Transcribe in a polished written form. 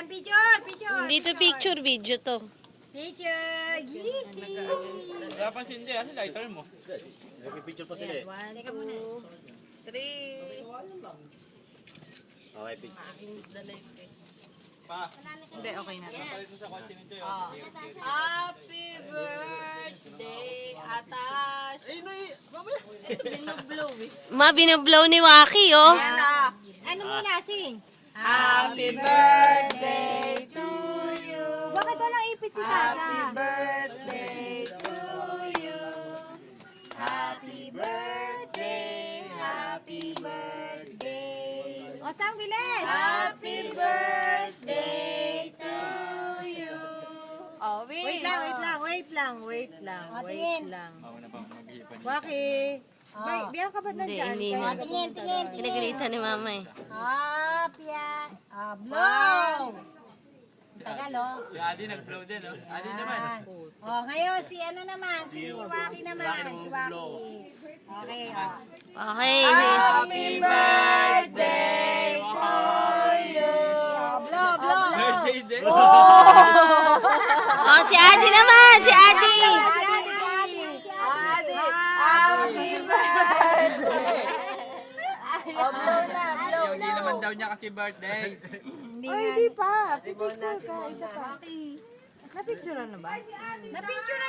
Ayan, picture, picture. Dito picture, video to. Picture. Yiki. Dapat hindi, ano lighter mo? Nagpipicture pa sila eh. 1, 2, 3. Okay, picture. Aking isda life eh. Pa, Hindi, okay na to. palit mo sa kotse nito yun. Happy birthday, Atash! Ay, no, mamaya. Ito binublow eh. Ma, binublow ni Waki, oh. Ayan na. Ano muna, sing? Happy birthday to you. Bakit walang ipit si Tasha? Birthday to you. Happy birthday, happy birthday. O, sang bilis. Happy birthday to you. Oh, Wait lang. Wait lang. Ako na pa maghihipan. Waki. Biyak ka ba nandiyan? Hindi na. Tingin. Kinagalitan ni mama eh. Blow. Tagal, oh. Yung Adi nag-blow din, oh. Adi naman. Oh, ngayon, si ano naman? Si Waki naman. Si Waki. Okay, oh. Okay. Happy birthday to you. Blow. Birthday din. Oh, si Adi naman! Si Adi! Adi. Happy birthday. Oh, blow na. Hindi naman daw niya kasi birthday. Hindi pa. Picture ka. Isa pa. Napicture na ba? Napicture